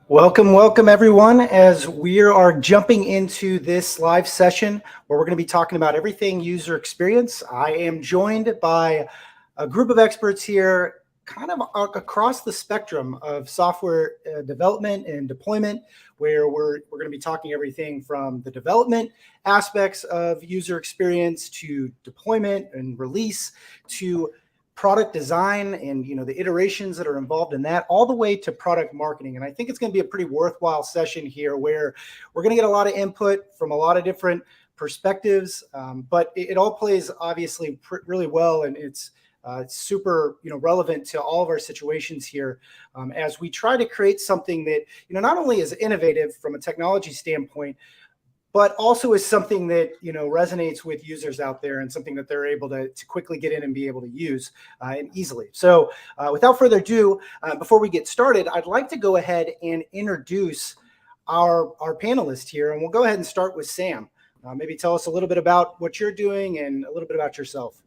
Welcome everyone, as we are jumping into this live session where we're going to be talking about everything user experience. I am joined by a group of experts here kind of across the spectrum of software development and deployment, where we're going to be talking everything from the development aspects of user experience to deployment and release to product design and the iterations that are involved in that, all the way to product marketing. And I think it's going to be a pretty worthwhile session here where we're going to get a lot of input from a lot of different perspectives, but it all plays obviously really well, and it's super relevant to all of our situations here, as we try to create something that not only is innovative from a technology standpoint, but also is something that resonates with users out there, and something that they're able to quickly get in and be able to use and easily. So without further ado, before we get started, I'd like to go ahead and introduce our panelists here, and we'll go ahead and start with Sam. Maybe tell us a little bit about what you're doing and a little bit about yourself.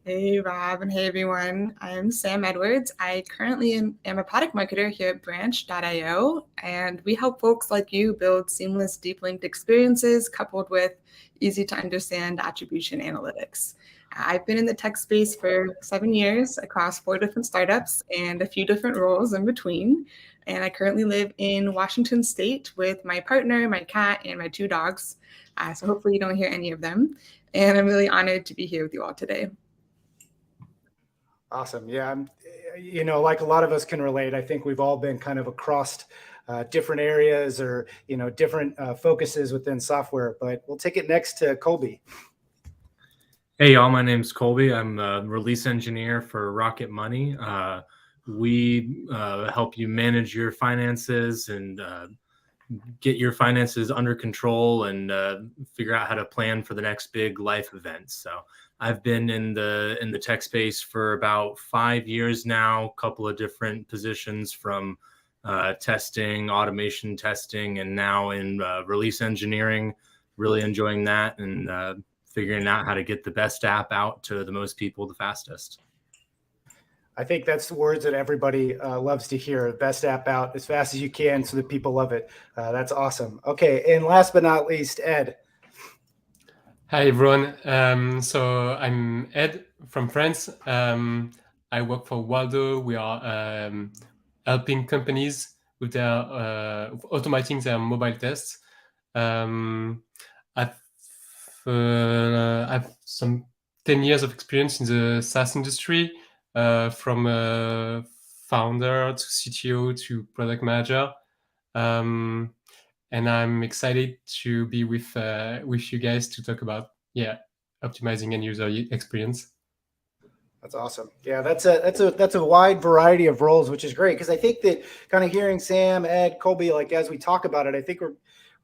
Hey, Rob, and hey, everyone. I'm Sam Edwards. I currently am a product marketer here at branch.io, and we help folks like you build seamless, deep linked experiences coupled with easy to understand attribution analytics. I've been in the tech space for 7 years across 4 different startups and a few different roles in between. And I currently live in Washington State with my partner, my cat, and my 2 dogs. So hopefully you don't hear any of them. And I'm really honored to be here with you all today. Awesome. Yeah, I'm, like a lot of us can relate. I think we've all been kind of across different areas or different focuses within software. But we'll take it next to Colby. Hey, y'all. My name's Colby. I'm a release engineer for Rocket Money. We help you manage your finances and get your finances under control and figure out how to plan for the next big life event. So I've been in the tech space for about 5 years now, a couple of different positions, from testing, automation testing, and now in release engineering. Really enjoying that and figuring out how to get the best app out to the most people the fastest. I think that's the words that everybody loves to hear. Best app out as fast as you can so that people love it. That's awesome. Okay, and last but not least, Ed. Hi, everyone. So I'm Ed from France. I work for Waldo. We are helping companies with their automating their mobile tests. I've some 10 years of experience in the SaaS industry, from founder to CTO to product manager. And I'm excited to be with you guys to talk about optimizing end user experience. That's awesome. Yeah, that's a wide variety of roles, which is great, because I think that kind of hearing Sam, Ed, Colby, like as we talk about it, I think we're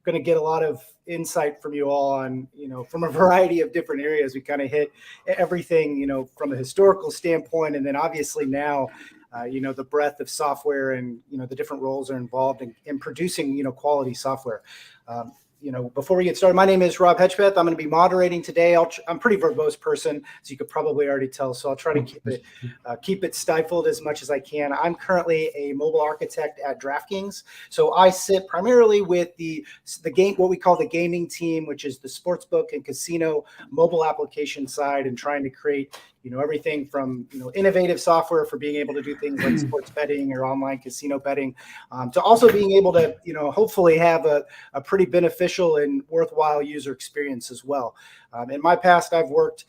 going to get a lot of insight from you all on from a variety of different areas. We kind of hit everything from a historical standpoint, and then obviously now the breadth of software and the different roles are involved in producing quality software. Before we get started, my name is Rob Hedgepeth. I'm going to be moderating today. I'm a pretty verbose person, so you could probably already tell. So I'll try to keep it stifled as much as I can. I'm currently a mobile architect at DraftKings. So I sit primarily with the game, what we call the gaming team, which is the sportsbook and casino mobile application side, and trying to create everything from innovative software for being able to do things like sports betting or online casino betting, to also being able to hopefully have a pretty beneficial and worthwhile user experience as well. In my past, I've worked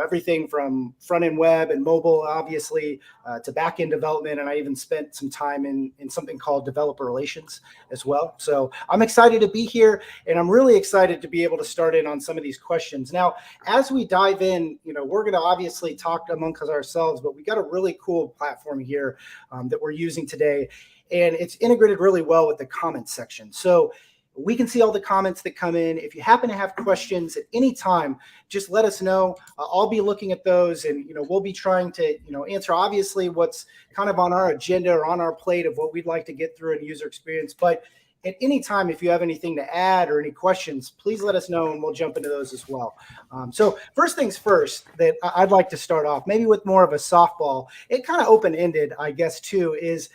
everything from front-end web and mobile, obviously, to back-end development. And I even spent some time in something called developer relations as well. So I'm excited to be here, and I'm really excited to be able to start in on some of these questions. Now, as we dive in, we're going to obviously talk amongst ourselves, but we got a really cool platform here that we're using today, and it's integrated really well with the comments section. So We can see all the comments that come in. If you happen to have questions at any time, just let us know. I'll be looking at those, and we'll be trying to answer obviously what's kind of on our agenda or on our plate of what we'd like to get through in user experience. But at any time, if you have anything to add or any questions, please let us know and we'll jump into those as well. So first things first, that I'd like to start off maybe with more of a softball. It kind of open-ended, I guess, too, is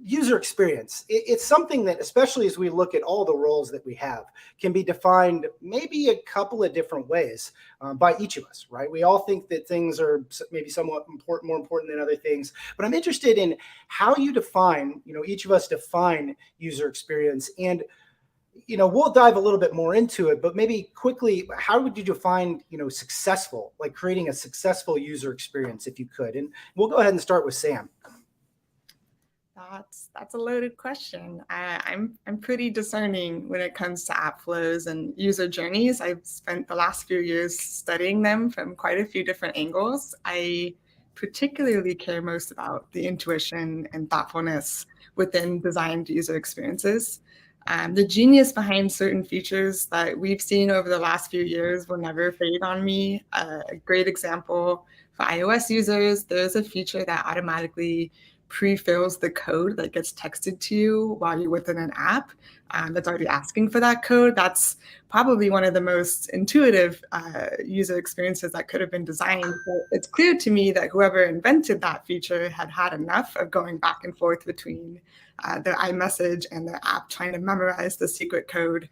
user experience. It's something that, especially as we look at all the roles that we have, can be defined maybe a couple of different ways by each of us, right? We all think that things are maybe somewhat important, more important than other things, but I'm interested in how you define, each of us define user experience. And, we'll dive a little bit more into it, but maybe quickly, how would you define, successful, like creating a successful user experience, if you could? And we'll go ahead and start with Sam. That's a loaded question. I'm pretty discerning when it comes to app flows and user journeys. I've spent the last few years studying them from quite a few different angles. I particularly care most about the intuition and thoughtfulness within designed user experiences. The genius behind certain features that we've seen over the last few years will never fade on me. A great example for iOS users, there's a feature that automatically pre-fills the code that gets texted to you while you're within an app that's already asking for that code. That's probably one of the most intuitive user experiences that could have been designed. But it's clear to me that whoever invented that feature had enough of going back and forth between their iMessage and their app trying to memorize the secret code.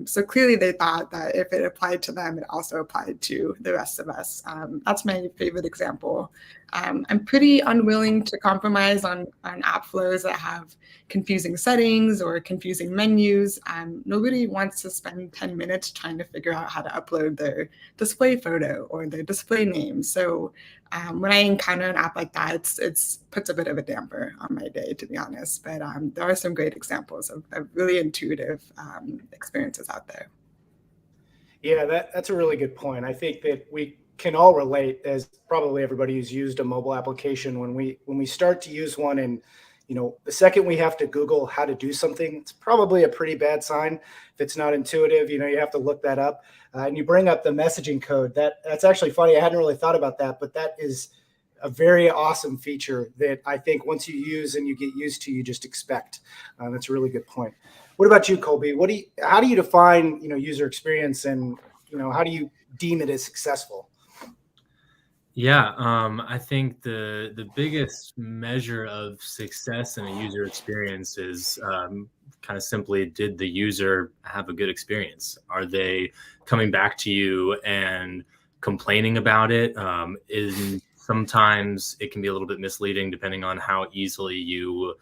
So clearly they thought that if it applied to them, it also applied to the rest of us. That's my favorite example. I'm pretty unwilling to compromise on app flows that have confusing settings or confusing menus. Nobody wants to spend 10 minutes trying to figure out how to upload their display photo or their display name. So when I encounter an app like that, it's puts a bit of a damper on my day, to be honest. But there are some great examples of really intuitive experiences out there. Yeah, that's a really good point. I think that we can all relate, as probably everybody who's used a mobile application, when we start to use one, and the second we have to Google how to do something, it's probably a pretty bad sign. If it's not intuitive, you have to look that up. And you bring up the messaging code. That's actually funny. I hadn't really thought about that, but that is a very awesome feature that I think once you use and you get used to, you just expect. That's a really good point. What about you, Colby? How do you define user experience, and how do you deem it as successful? Yeah, I think the biggest measure of success in a user experience is kind of simply, did the user have a good experience? Are they coming back to you and complaining about it? Sometimes it can be a little bit misleading depending on how easily you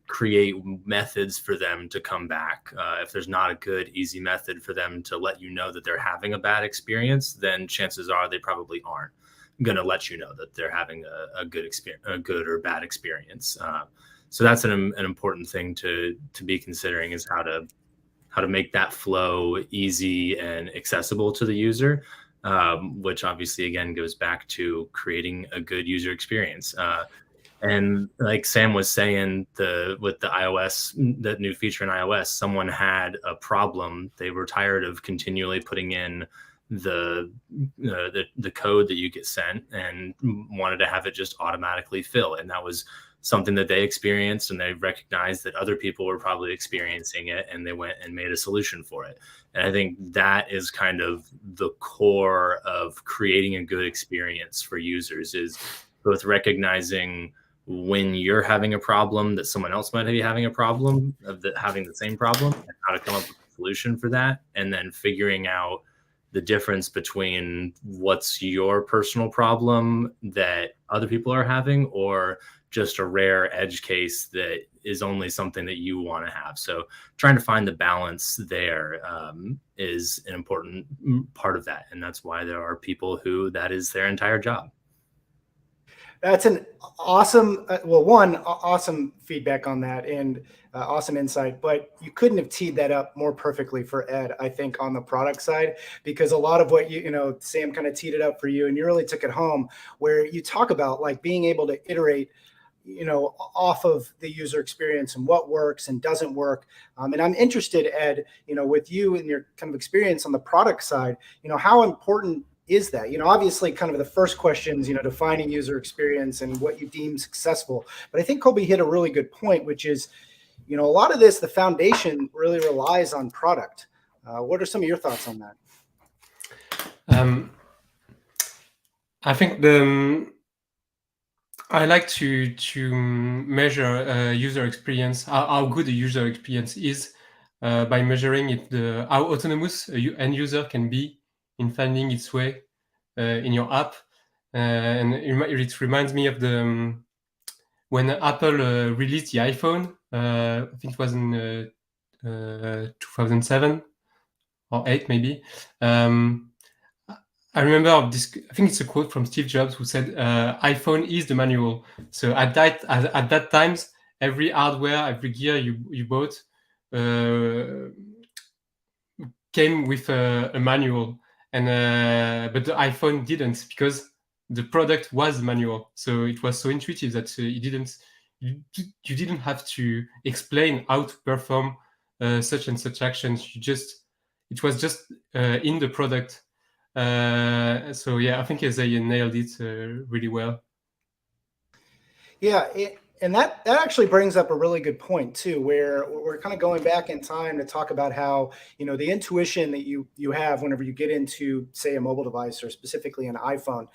create methods for them to come back. If there's not a good, easy method for them to let you know that they're having a bad experience, then chances are they probably aren't going to let you know that they're having a good experience, a good or bad experience. So that's an important thing to be considering, is how to make that flow easy and accessible to the user, which obviously again goes back to creating a good user experience. And like Sam was saying, with the iOS, that new feature in iOS, someone had a problem. They were tired of continually putting in the code that you get sent and wanted to have it just automatically fill. And that was something that they experienced, and they recognized that other people were probably experiencing it, and they went and made a solution for it. And I think that is kind of the core of creating a good experience for users, is both recognizing when you're having a problem that someone else might be having a problem, having the same problem, and how to come up with a solution for that, and then figuring out the difference between what's your personal problem that other people are having, or just a rare edge case that is only something that you want to have. So trying to find the balance there is an important part of that. And that's why there are people who that is their entire job. That's an awesome, awesome feedback on that, and awesome insight. But you couldn't have teed that up more perfectly for Ed, I think, on the product side, because a lot of what Sam kind of teed it up for you, and you really took it home, where you talk about like being able to iterate, off of the user experience and what works and doesn't work. And I'm interested, Ed, with you and your kind of experience on the product side, how important is that? Obviously kind of the first questions, defining user experience and what you deem successful. But I think Colby hit a really good point, which is, a lot of this, the foundation really relies on product. What are some of your thoughts on that? I think I like to measure user experience, how good the user experience is, by measuring how autonomous a end user can be in finding its way in your app. And it reminds me of when Apple released the iPhone. I think it was in 2007 or 8 maybe. I remember this. I think it's a quote from Steve Jobs who said, "iPhone is the manual." So at that times, every hardware, every gear you bought came with a manual, and but the iPhone didn't, because the product was manual. So it was so intuitive that you didn't have to explain how to perform such and such actions. It was just in the product. So yeah, I think they nailed it really well. Yeah, and that actually brings up a really good point too, where we're kind of going back in time to talk about how, the intuition that you have whenever you get into, say, a mobile device, or specifically an iPhone,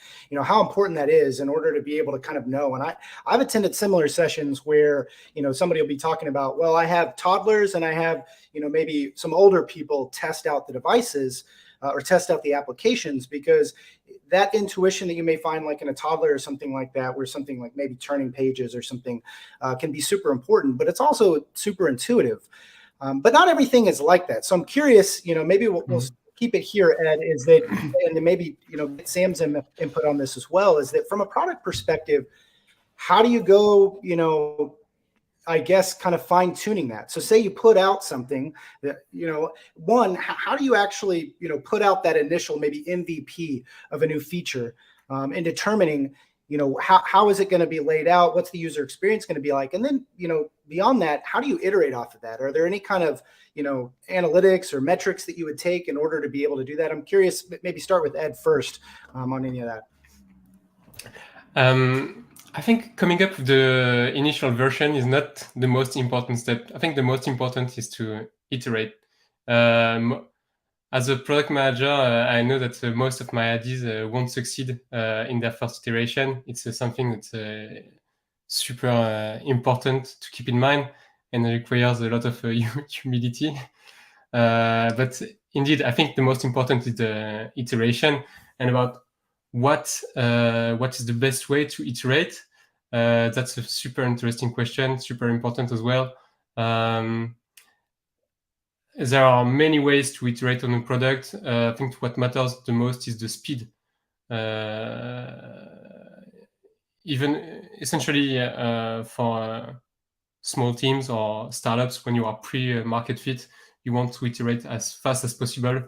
how important that is in order to be able to kind of know. And I've attended similar sessions where, somebody will be talking about, well, I have toddlers and I have, maybe some older people test out the devices or test out the applications, because that intuition that you may find like in a toddler or something like that, where something like maybe turning pages or something can be super important, but it's also super intuitive. But not everything is like that. So I'm curious, maybe we'll keep it here, Ed, is that, and then maybe, get Sam's input on this as well, is that from a product perspective, how do you go, I guess, kind of fine tuning that? So say you put out something that, one, how do you actually, put out that initial maybe MVP of a new feature, in determining, how is it going to be laid out? What's the user experience going to be like? And then, beyond that, how do you iterate off of that? Are there any kind of, analytics or metrics that you would take in order to be able to do that? I'm curious, maybe start with Ed first on any of that. I think coming up with the initial version is not the most important step. I think the most important is to iterate. As a product manager, I know that most of my ideas won't succeed in their first iteration. It's something that's super important to keep in mind, and requires a lot of humility. But indeed, I think the most important is the iteration, and about what is the best way to iterate. That's a super interesting question, super important as well. There are many ways to iterate on a product. I think what matters the most is the speed. Even essentially for small teams or startups, when you are pre-market fit, you want to iterate as fast as possible.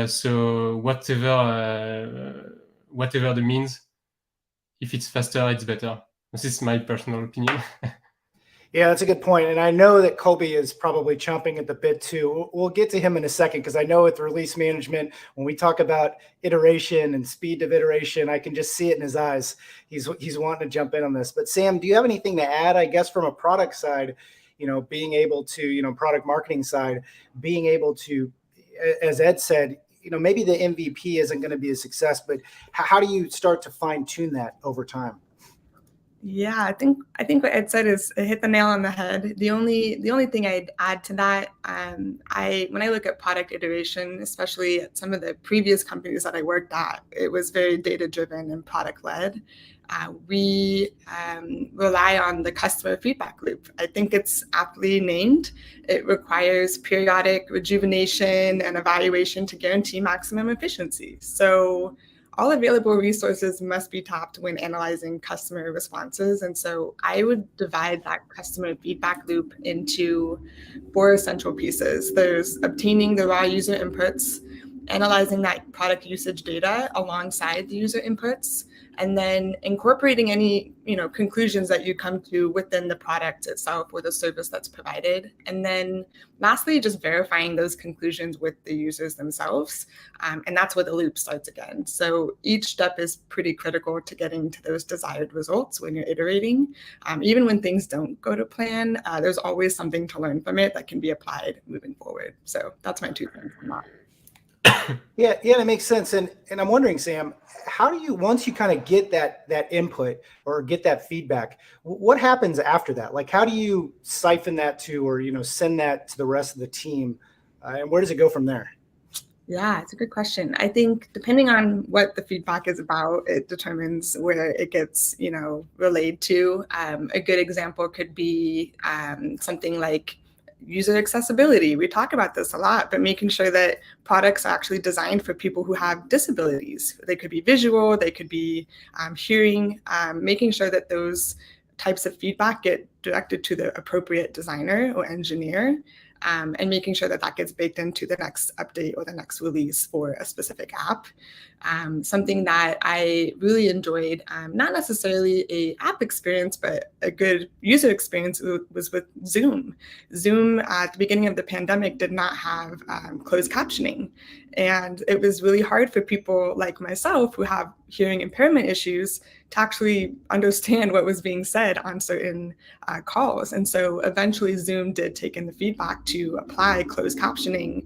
So whatever the means, if it's faster, it's better. This is my personal opinion. Yeah, that's a good point. And I know that Colby is probably chomping at the bit too. We'll get to him in a second, because I know with release management, when we talk about iteration and speed of iteration, I can just see it in his eyes. He's wanting to jump in on this. But Sam, do you have anything to add, I guess, from a product side, being able to, product marketing side, being able to, as Ed said, maybe the MVP isn't going to be a success, but how do you start to fine tune that over time? Yeah, I think what Ed said is hit the nail on the head. The only thing I'd add to that, when I look at product iteration, especially at some of the previous companies that I worked at, it was very data driven and product led. We rely on the customer feedback loop. I think it's aptly named. It requires periodic rejuvenation and evaluation to guarantee maximum efficiency. So all available resources must be tapped when analyzing customer responses. And so I would divide that customer feedback loop into 4 essential pieces. There's obtaining the raw user inputs, analyzing that product usage data alongside the user inputs, and then incorporating any, conclusions that you come to within the product itself or the service that's provided. And then lastly, just verifying those conclusions with the users themselves. And that's where the loop starts again. So each step is pretty critical to getting to those desired results when you're iterating. Even when things don't go to plan, there's always something to learn from it that can be applied moving forward. So that's my 2 cents on that. Yeah, that makes sense. And I'm wondering, Sam, how do you, once you kind of get that input or get that feedback, what happens after that? Like, how do you siphon that to, or, send that to the rest of the team? And where does it go from there? Yeah, it's a good question. I think depending on what the feedback is about, it determines where it gets, relayed to. A good example could be something like user accessibility. We talk about this a lot, but making sure that products are actually designed for people who have disabilities. They could be visual, they could be hearing, making sure that those types of feedback get directed to the appropriate designer or engineer, and making sure that gets baked into the next update or the next release for a specific app. Something that I really enjoyed, not necessarily a app experience, but a good user experience was with Zoom. Zoom at the beginning of the pandemic did not have closed captioning. And it was really hard for people like myself who have hearing impairment issues to actually understand what was being said on certain calls. And so eventually Zoom did take in the feedback to apply closed captioning.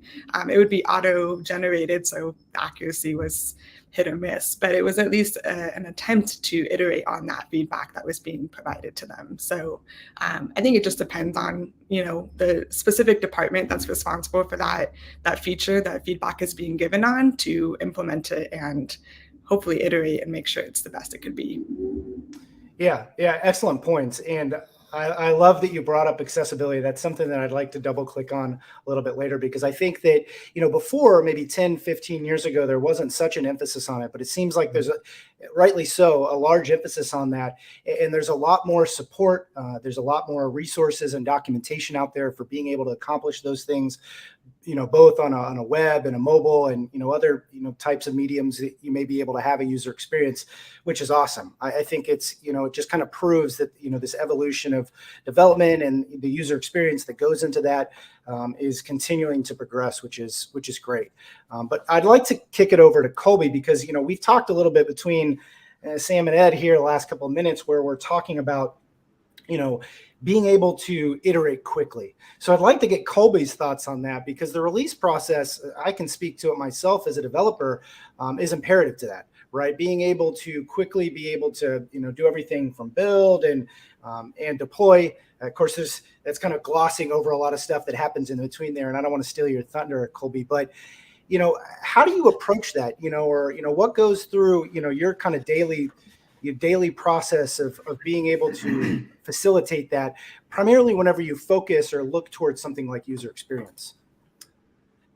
It would be auto-generated, so the accuracy was hit or miss, but it was at least an attempt to iterate on that feedback that was being provided to them. So I think it just depends on, the specific department that's responsible for that feature that feedback is being given on to implement it and hopefully iterate and make sure it's the best it could be. Yeah, excellent points. And I love that you brought up accessibility. That's something that I'd like to double click on a little bit later, because I think that, before maybe 10, 15 years ago, there wasn't such an emphasis on it, but it seems like there's rightly so, a large emphasis on that. And there's a lot more support. There's a lot more resources and documentation out there for being able to accomplish those things, both on a web and a mobile and, other, types of mediums that you may be able to have a user experience, which is awesome. I think it's, it just kind of proves that, this evolution of development and the user experience that goes into that is continuing to progress, which is great. But I'd like to kick it over to Colby, because, we've talked a little bit between Sam and Ed here the last couple of minutes where we're talking about, being able to iterate quickly. So I'd like to get Colby's thoughts on that, because the release process, I can speak to it myself as a developer, is imperative to that, right? Being able to quickly be able to, do everything from build and deploy. Of course, that's kind of glossing over a lot of stuff that happens in between there. And I don't want to steal your thunder, Colby, but how do you approach that, or, what goes through, your kind of daily process of being able to facilitate that, primarily whenever you focus or look towards something like user experience?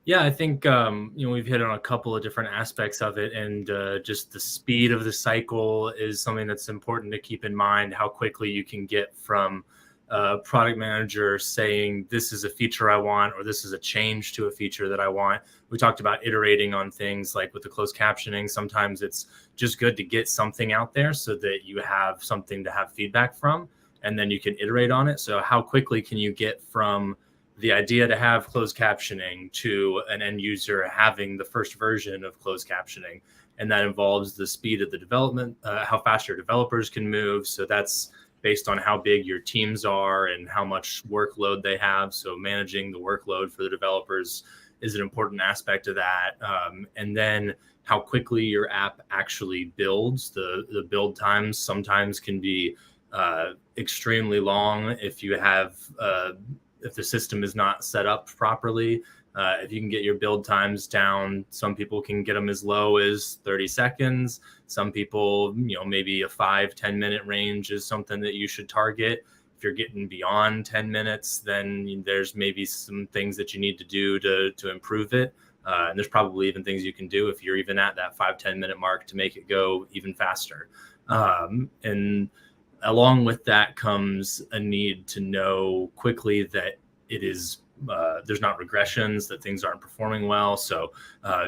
Yeah, I think, we've hit on a couple of different aspects of it, and just the speed of the cycle is something that's important to keep in mind, how quickly you can get from a product manager saying, this is a feature I want, or this is a change to a feature that I want. We talked about iterating on things like with the closed captioning. Sometimes it's just good to get something out there so that you have something to have feedback from, and then you can iterate on it. So how quickly can you get from the idea to have closed captioning to an end user having the first version of closed captioning? And that involves the speed of the development, how fast your developers can move. So that's based on how big your teams are and how much workload they have. So managing the workload for the developers is an important aspect of that. And then how quickly your app actually builds. The build times sometimes can be extremely long if you have if the system is not set up properly. If you can get your build times down, some people can get them as low as 30 seconds. Some people, maybe a 5-10 minute range is something that you should target. If you're getting beyond 10 minutes, then there's maybe some things that you need to do to improve it. And there's probably even things you can do if you're even at that 5-10 minute mark to make it go even faster. And along with that comes a need to know quickly that it is there's not regressions, that things aren't performing well. So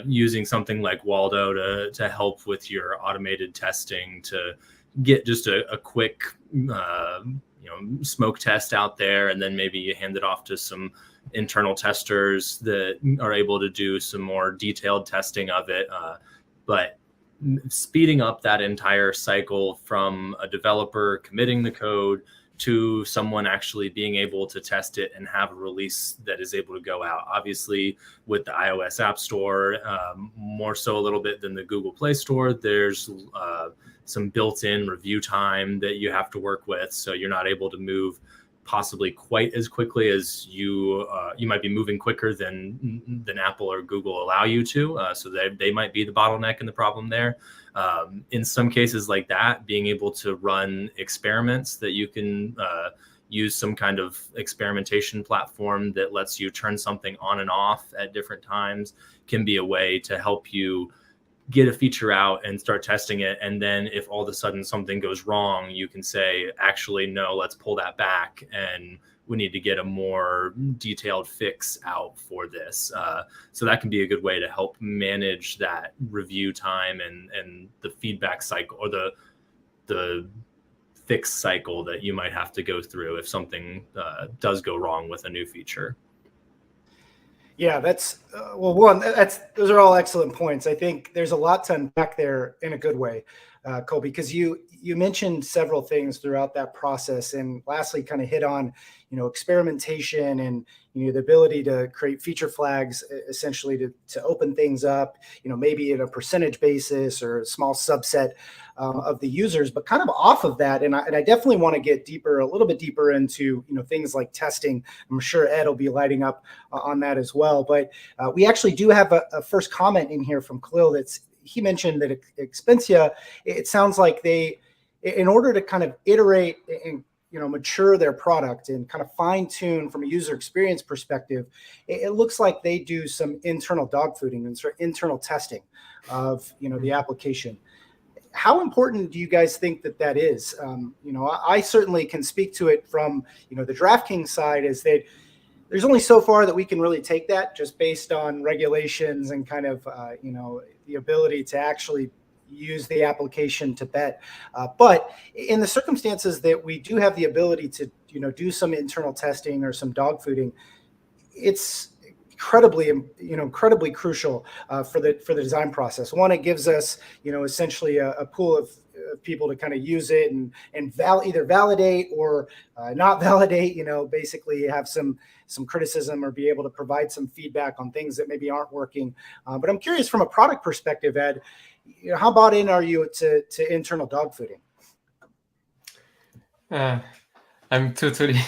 using something like Waldo to help with your automated testing, to get just a quick smoke test out there, and then maybe you hand it off to some internal testers that are able to do some more detailed testing of it. But speeding up that entire cycle from a developer committing the code to someone actually being able to test it and have a release that is able to go out. Obviously, with the iOS App Store, more so a little bit than the Google Play Store, there's some built-in review time that you have to work with. So you're not able to move possibly quite as quickly as you might be moving quicker than Apple or Google allow you to. So they might be the bottleneck and the problem there. In some cases like that, being able to run experiments that you can use some kind of experimentation platform that lets you turn something on and off at different times can be a way to help you get a feature out and start testing it. And then if all of a sudden something goes wrong, you can say, actually, no, let's pull that back, and we need to get a more detailed fix out for this. So that can be a good way to help manage that review time and the feedback cycle, or the fix cycle that you might have to go through if something does go wrong with a new feature. Yeah, that's those are all excellent points. I think there's a lot to unpack there in a good way, Colby, because you mentioned several things throughout that process, and lastly, kind of hit on experimentation and the ability to create feature flags, essentially to open things up, maybe at a percentage basis or a small subset of the users. But kind of off of that, and I definitely want to get a little bit deeper into things like testing. I'm sure Ed will be lighting up on that as well. But we actually do have a first comment in here from Khalil. He mentioned that Expensia, it sounds like they, in order to kind of iterate and mature their product and kind of fine tune from a user experience perspective, it looks like they do some internal dogfooding and sort of internal testing of the application. How important do you guys think that is? I certainly can speak to it from the DraftKings side, is that there's only so far that we can really take that, just based on regulations and kind of the ability to actually use the application to bet. But in the circumstances that we do have the ability to do some internal testing or some dogfooding, it's incredibly crucial for the design process. One, it gives us essentially a pool of people to kind of use it and either validate or not validate, basically have some criticism or be able to provide some feedback on things that maybe aren't working. But I'm curious, from a product perspective, Ed, how bought in are you to internal dogfooding? I'm totally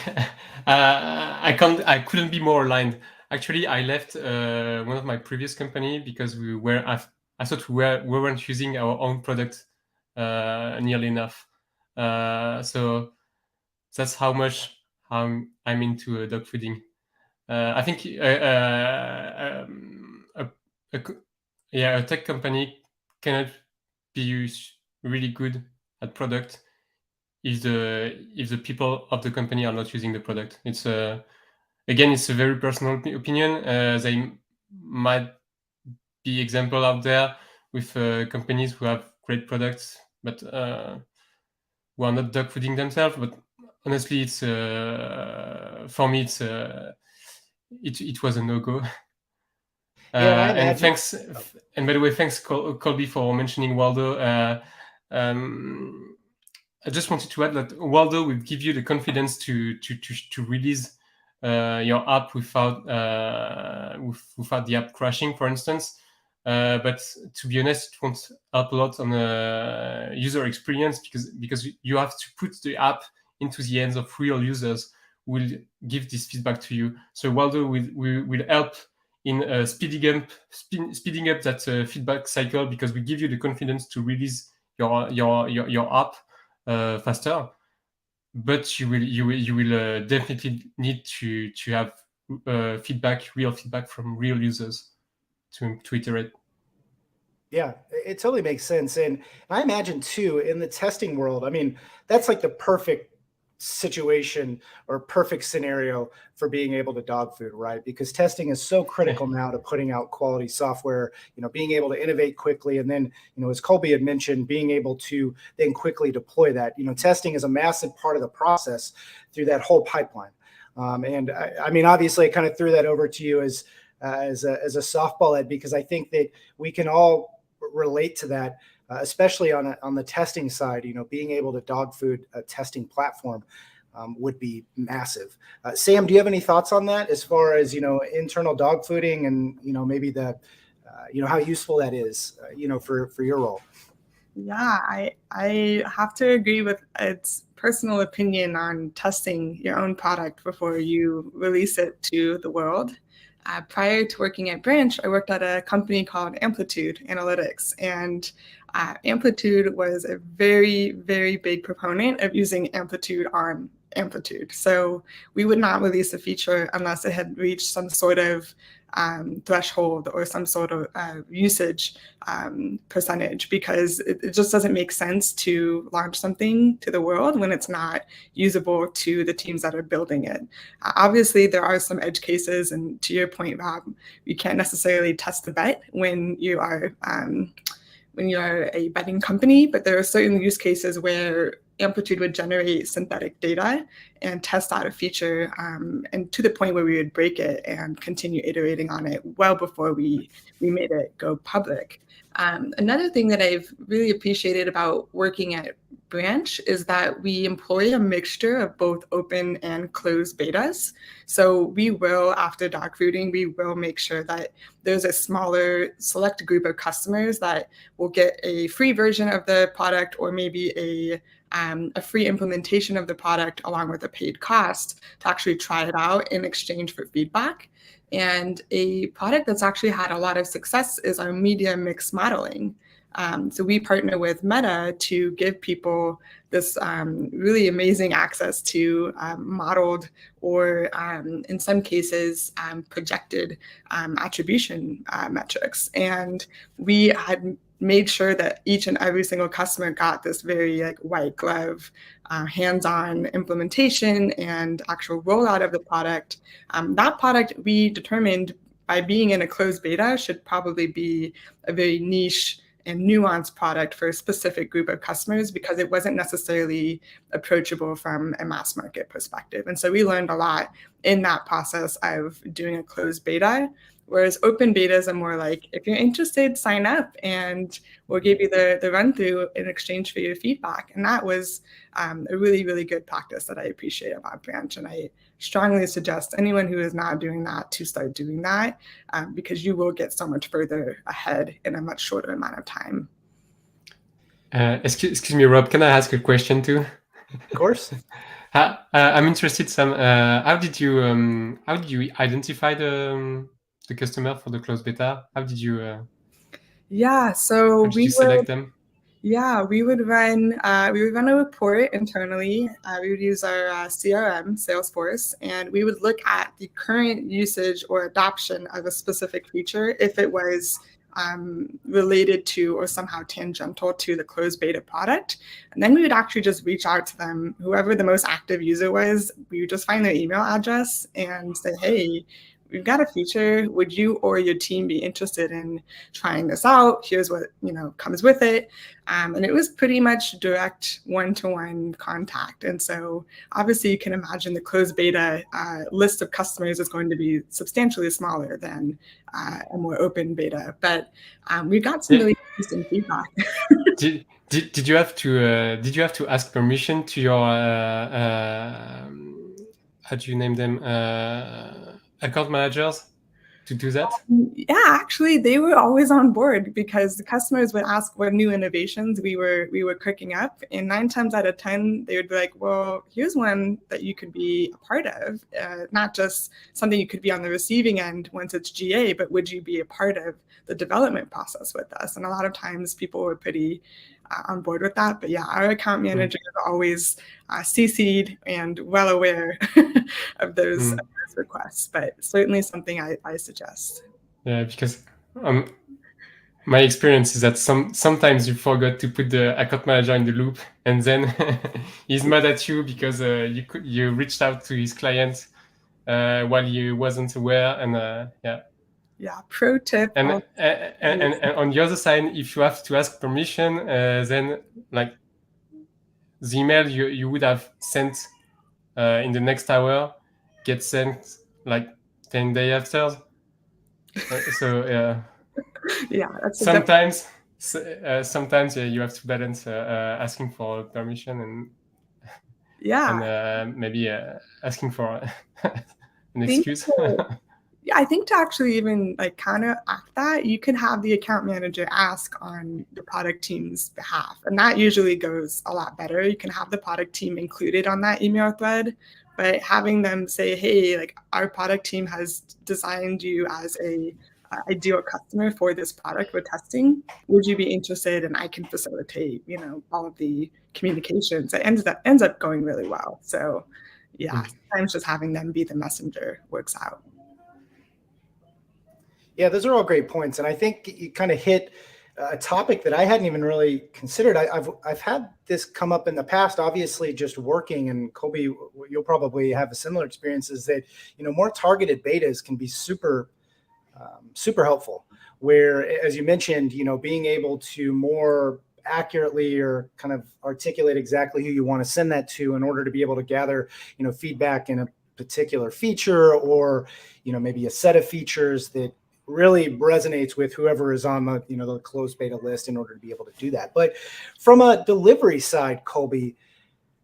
I couldn't be more aligned. Actually, I left one of my previous company because I thought we weren't using our own product nearly enough. So that's how much I'm into dogfooding. I think a tech company cannot be really good at product if the people of the company are not using the product. It's it's a very personal opinion. They might be example out there with companies who have great products, but who are not dogfooding themselves. But honestly, it's for me, it was a no-go. And thanks. And by the way, thanks Colby for mentioning Waldo. I just wanted to add that Waldo will give you the confidence to release your app without the app crashing, for instance. But to be honest, it won't help a lot on user experience because you have to put the app into the hands of real users who will give this feedback to you. So Waldo will help in speeding up that feedback cycle, because we give you the confidence to release your app faster. But you will definitely need to have real feedback from real users to iterate. Yeah, it totally makes sense. And I imagine too, in the testing world, I mean, that's like the perfect situation or perfect scenario for being able to dog food, right? Because testing is so critical now to putting out quality software, being able to innovate quickly. And then, as Colby had mentioned, being able to then quickly deploy that. Testing is a massive part of the process through that whole pipeline. And I mean, obviously I kind of threw that over to you as a softball, Ed, because I think that we can all relate to that. Especially on the testing side, being able to dog food a testing platform would be massive. Sam, do you have any thoughts on that as far as, internal dog fooding and, maybe the, how useful that is, for your role? Yeah, I have to agree with Ed's personal opinion on testing your own product before you release it to the world. Prior to working at Branch, I worked at a company called Amplitude Analytics, and Amplitude was a very, very big proponent of using Amplitude on Amplitude. So we would not release a feature unless it had reached some sort of threshold or some sort of usage percentage, because it just doesn't make sense to launch something to the world when it's not usable to the teams that are building it. Obviously, there are some edge cases, and to your point, Rob, you can't necessarily test the bet when you are a betting company, but there are certain use cases where Amplitude would generate synthetic data and test out a feature, and to the point where we would break it and continue iterating on it well before we made it go public. Another thing that I've really appreciated about working at Branch is that we employ a mixture of both open and closed betas. So we will, after dog fooding, we will make sure that there's a smaller select group of customers that will get a free version of the product, or maybe a free implementation of the product along with a paid cost to actually try it out in exchange for feedback. And a product that's actually had a lot of success is our media mix modeling. So we partner with Meta to give people this really amazing access to modeled, or in some cases projected attribution metrics. And we had made sure that each and every single customer got this very white glove, hands-on implementation and actual rollout of the product. That product, we determined by being in a closed beta, should probably be a very niche and nuanced product for a specific group of customers, because it wasn't necessarily approachable from a mass market perspective. And so we learned a lot in that process of doing a closed beta. Whereas open betas are more like, if you're interested, sign up and we'll give you the run through in exchange for your feedback. And that was a really, really good practice that I appreciate about Branch. And I strongly suggest anyone who is not doing that to start doing that, because you will get so much further ahead in a much shorter amount of time. Excuse me, Rob, can I ask a question too? Of course. I'm interested. How did you identify the customer for the closed beta? How did you? So we select them. Yeah, we would run a report internally. We would use our CRM, Salesforce, and we would look at the current usage or adoption of a specific feature if it was related to or somehow tangential to the closed beta product. And then we would actually just reach out to them, whoever the most active user was. We would just find their email address and say, hey, we've got a feature. Would you or your team be interested in trying this out? Here's what comes with it. And it was pretty much direct one-to-one contact. And so obviously you can imagine the closed beta list of customers is going to be substantially smaller than a more open beta. But we got some really interesting feedback. Did you have to ask permission to your how do you name them, account managers to do that? Yeah, actually, they were always on board, because the customers would ask what new innovations we were cooking up, and 9 times out of 10 they would be like, well, here's one that you could be a part of, not just something you could be on the receiving end once it's GA, but would you be a part of the development process with us? And a lot of times people were pretty on board with that. But yeah, our account managers are always CC'd and well aware of those requests, but certainly something I suggest. Yeah, because My experience is that sometimes you forgot to put the account manager in the loop, and then he's mad at you because you reached out to his client while he wasn't aware, and Yeah, pro tip. and on the other side, if you have to ask permission, then like the email you would have sent in the next hour gets sent like 10 days after. So Yeah, that's sometimes you have to balance asking for permission and maybe asking for an excuse. Yeah, I think to actually even like counteract that, you can have the account manager ask on the product team's behalf. And that usually goes a lot better. You can have the product team included on that email thread, but having them say, hey, like our product team has designed you as a ideal customer for this product we're testing. Would you be interested? And I can facilitate, all of the communications. It ends up going really well. So yeah, sometimes just having them be the messenger works out. Yeah, those are all great points. And I think you kind of hit a topic that I hadn't even really considered. I've had this come up in the past, obviously just working, and Colby, you'll probably have a similar experience, is that, more targeted betas can be super helpful, where, as you mentioned, being able to more accurately or kind of articulate exactly who you want to send that to in order to be able to gather, feedback in a particular feature or, maybe a set of features that really resonates with whoever is on the, the closed beta list in order to be able to do that. But from a delivery side, Colby,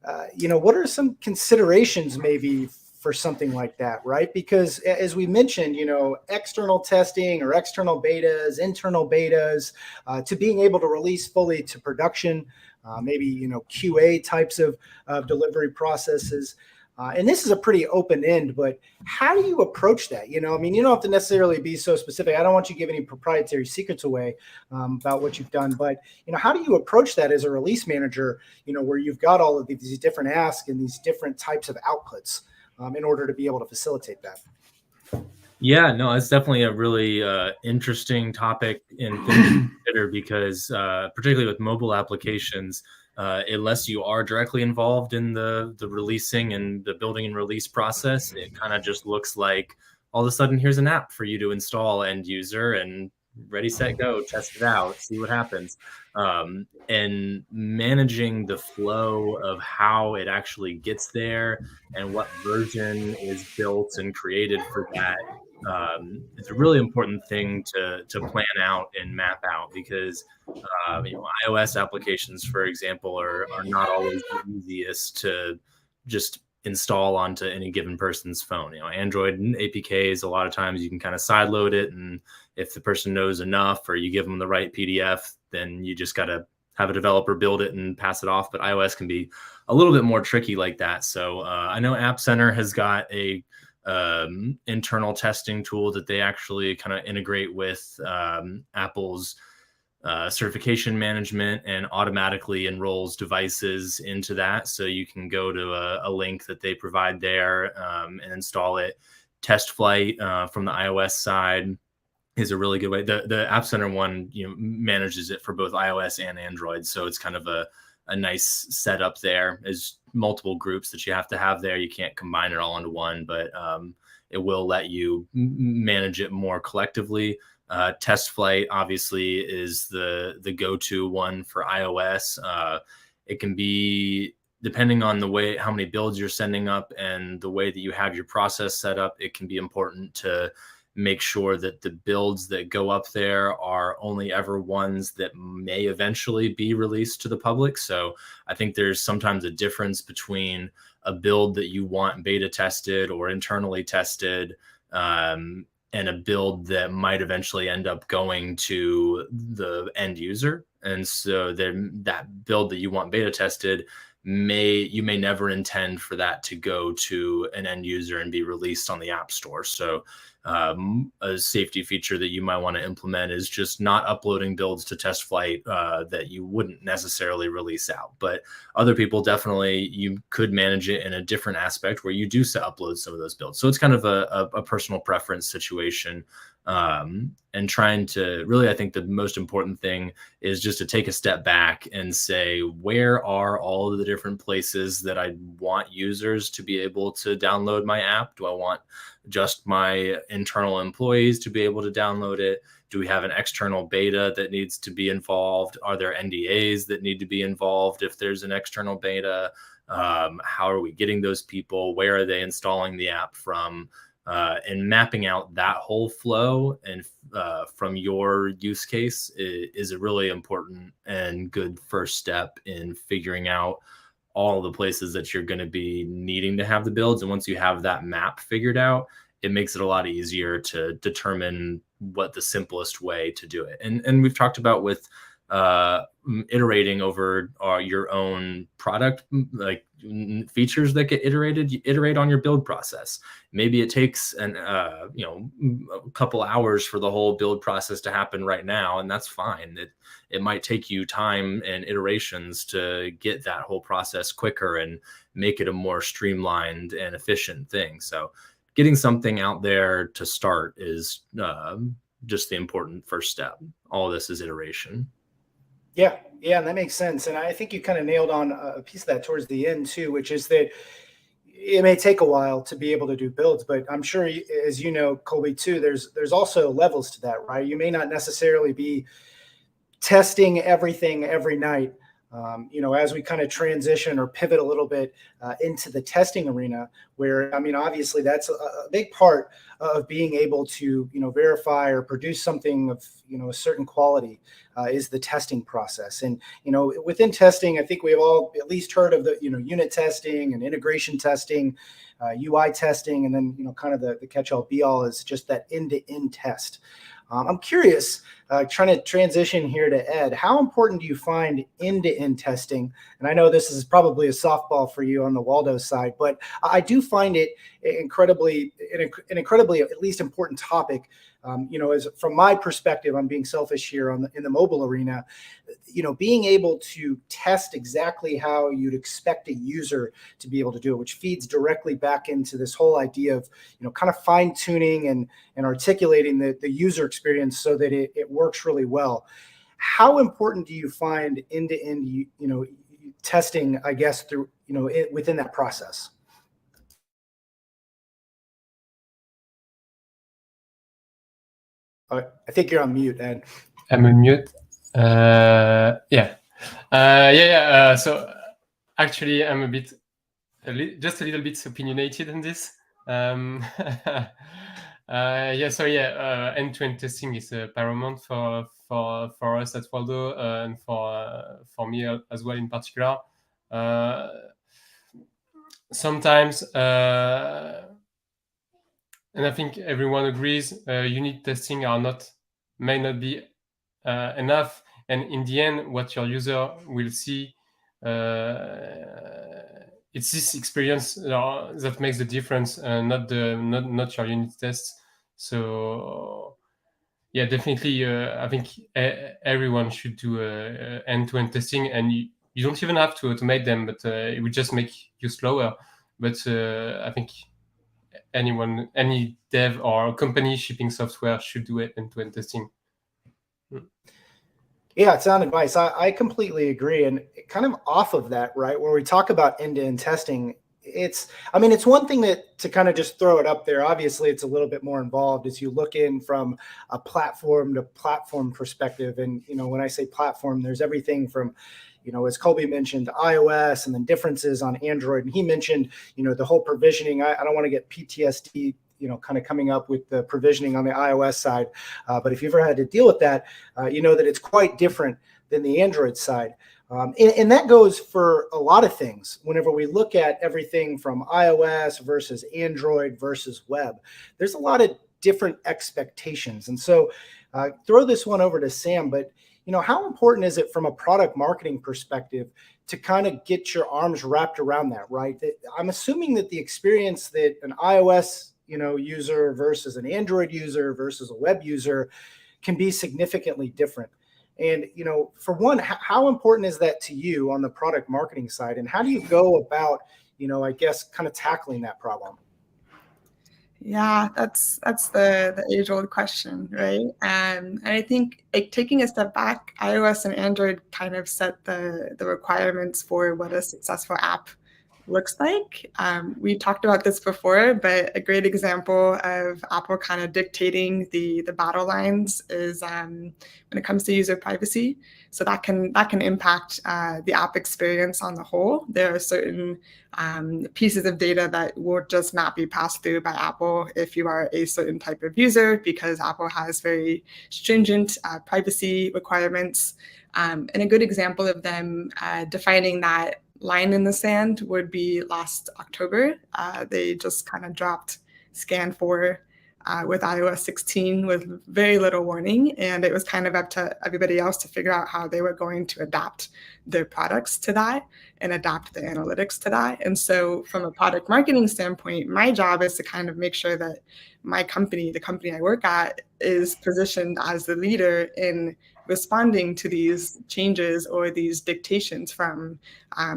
what are some considerations maybe for something like that, right? Because as we mentioned, external testing or external betas, internal betas, to being able to release fully to production, maybe, QA types of delivery processes. And this is a pretty open end, but how do you approach that? You don't have to necessarily be so specific. I don't want you to give any proprietary secrets away about what you've done, but, how do you approach that as a release manager, where you've got all of these different asks and these different types of outputs in order to be able to facilitate that? Yeah, no, it's definitely a really interesting topic and thing to consider because particularly with mobile applications, unless you are directly involved in the releasing and the building and release process, it kind of just looks like all of a sudden here's an app for you to install end user and ready, set, go, test it out, see what happens. And managing the flow of how it actually gets there and what version is built and created for that. It's a really important thing to plan out and map out because iOS applications, for example, are not always the easiest to just install onto any given person's phone. Android APKs, a lot of times you can kind of sideload it, and if the person knows enough or you give them the right PDF, then you just got to have a developer build it and pass it off. But iOS can be a little bit more tricky like that. So I know App Center has got a internal testing tool that they actually kind of integrate with Apple's certification management and automatically enrolls devices into that. So you can go to a link that they provide there and install it. Test Flight from the iOS side is a really good way. The App Center one, manages it for both iOS and Android. So it's kind of a nice setup there. There's multiple groups that you have to have there. You can't combine it all into one, but it will let you manage it more collectively. Test Flight obviously is the go-to one for iOS. It can be, depending on the way, how many builds you're sending up and the way that you have your process set up, it can be important to make sure that the builds that go up there are only ever ones that may eventually be released to the public. So I think there's sometimes a difference between a build that you want beta tested or internally tested and a build that might eventually end up going to the end user. And so then that build that you want beta tested you may never intend for that to go to an end user and be released on the App Store. So a safety feature that you might want to implement is just not uploading builds to Test Flight that you wouldn't necessarily release out. But other people, definitely, you could manage it in a different aspect where you do upload some of those builds. So it's kind of a personal preference situation. and trying to really, I think the most important thing is just to take a step back and say, where are all of the different places that I want users to be able to download my app? Do I want just my internal employees to be able to download it? Do we have an external beta that needs to be involved? Are there NDAs that need to be involved if there's an external beta? How are we getting those people? Where are they installing the app from? And mapping out that whole flow and from your use case is a really important and good first step in figuring out all the places that you're going to be needing to have the builds. And once you have that map figured out, it makes it a lot easier to determine what the simplest way to do it. And we've talked about with iterating over your own product, like features that get iterated, you iterate on your build process. Maybe it takes a couple hours for the whole build process to happen right now, and that's fine. It might take you time and iterations to get that whole process quicker and make it a more streamlined and efficient thing. So getting something out there to start is just the important first step. All of this is iteration. Yeah, that makes sense. And I think you kind of nailed on a piece of that towards the end too, which is that it may take a while to be able to do builds, but I'm sure, as you know, Colby, too, there's also levels to that, right? You may not necessarily be testing everything every night. As we kind of transition or pivot a little bit into the testing arena, where, obviously that's a big part of being able to, verify or produce something of, a certain quality is the testing process. And, within testing, I think we've all at least heard of the, unit testing and integration testing, UI testing, and then, kind of the catch-all be-all is just that end-to-end test. I'm curious, trying to transition here to Ed, how important do you find end-to-end testing? And I know this is probably a softball for you on the Waldo side, but I do find it an incredibly at least important topic. As from my perspective, I'm being selfish here in the mobile arena, being able to test exactly how you'd expect a user to be able to do it, which feeds directly back into this whole idea of, kind of fine tuning and articulating the user experience so that it works really well. How important do you find end-to-end, testing, I guess, through, within that process? I think you're on mute, Ed. I'm on mute. So actually, I'm just a little bit opinionated on this. End-to-end testing is paramount for us at Waldo and for me as well in particular. Sometimes. And I think everyone agrees unit testing may not be enough. And in the end, what your user will see, it's this experience that makes the difference, not your unit tests. So yeah, definitely, I think everyone should do end-to-end testing, and you don't even have to automate them, but it would just make you slower. But I think any dev or company shipping software should do it end-to-end testing. Yeah, it's sound advice. I completely agree. And kind of off of that, right, where we talk about end-to-end testing, it's one thing to kind of just throw it up there. Obviously, it's a little bit more involved as you look in from a platform to platform perspective. And, when I say platform, there's everything from, as Colby mentioned, iOS, and then differences on Android. And he mentioned, the whole provisioning. I don't want to get PTSD, kind of coming up with the provisioning on the iOS side. But if you've ever had to deal with that, that it's quite different than the Android side. And that goes for a lot of things. Whenever we look at everything from iOS versus Android versus web, there's a lot of different expectations. And so throw this one over to Sam, but how important is it from a product marketing perspective to kind of get your arms wrapped around that, right? I'm assuming that the experience that an iOS, user versus an Android user versus a web user can be significantly different. And, for one, how important is that to you on the product marketing side? And how do you go about, I guess, kind of tackling that problem? Yeah, that's the age-old question, right? And I think like taking a step back, iOS and Android kind of set the requirements for what a successful app looks like. We talked about this before, but a great example of Apple kind of dictating the battle lines is when it comes to user privacy. So that can impact the app experience on the whole. There are certain pieces of data that will just not be passed through by Apple if you are a certain type of user, because Apple has very stringent privacy requirements. And a good example of them defining that line in the sand would be last October. They just kind of dropped Scan 4 with iOS 16 with very little warning, and it was kind of up to everybody else to figure out how they were going to adapt their products to that and adapt the analytics to that. And so from a product marketing standpoint, my job is to kind of make sure that my company, the company I work at, is positioned as the leader in responding to these changes or these dictations from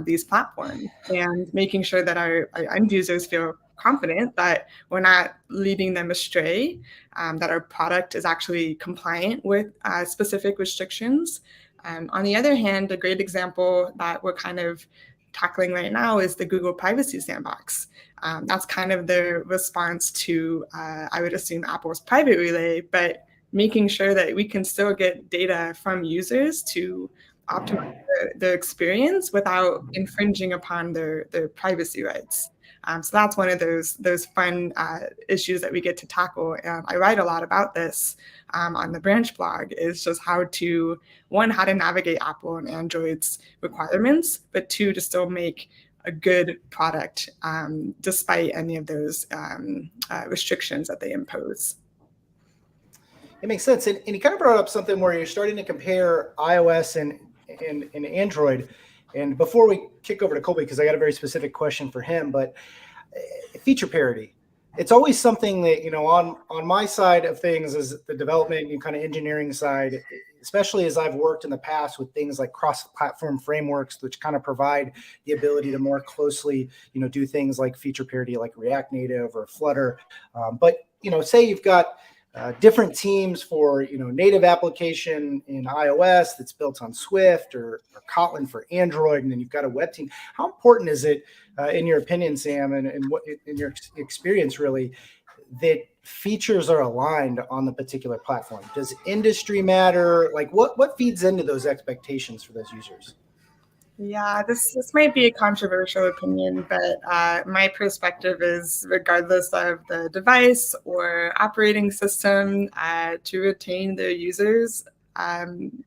these platforms, and making sure that our end users feel confident that we're not leading them astray, that our product is actually compliant with specific restrictions. On the other hand, a great example that we're kind of tackling right now is the Google Privacy Sandbox. That's kind of the response to, I would assume, Apple's Private Relay, but making sure that we can still get data from users to optimize their experience without infringing upon their privacy rights. So that's one of those fun issues that we get to tackle. And I write a lot about this on the Branch blog, is just how to navigate Apple and Android's requirements, but two, to still make a good product despite any of those restrictions that they impose. It makes sense. And you kind of brought up something where you're starting to compare iOS and Android. And before we kick over to Colby, because I got a very specific question for him, but feature parity. It's always something that, on my side of things is the development and kind of engineering side, especially as I've worked in the past with things like cross-platform frameworks, which kind of provide the ability to more closely, do things like feature parity, like React Native or Flutter. But say you've got different teams for native application in iOS that's built on Swift or Kotlin for Android, and then you've got a web team. How important is it, in your opinion, Sam, and what in your experience really, that features are aligned on the particular platform? Does industry matter? Like what feeds into those expectations for those users? Yeah, this might be a controversial opinion, but my perspective is, regardless of the device or operating system, to retain their users, and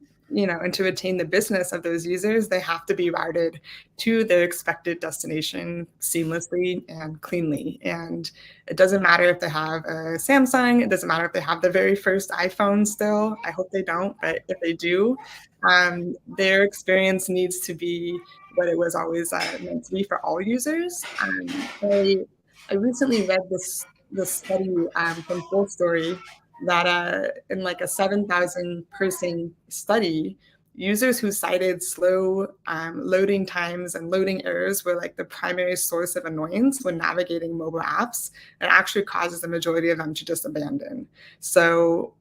to retain the business of those users, they have to be routed to their expected destination seamlessly and cleanly. And it doesn't matter if they have a Samsung, it doesn't matter if they have the very first iPhone still. I hope they don't, but if they do, their experience needs to be what it was always meant to be for all users. I recently read this study from Full Story that in like a 7,000 person study, users who cited slow loading times and loading errors were like the primary source of annoyance when navigating mobile apps, and actually causes the majority of them to just abandon. So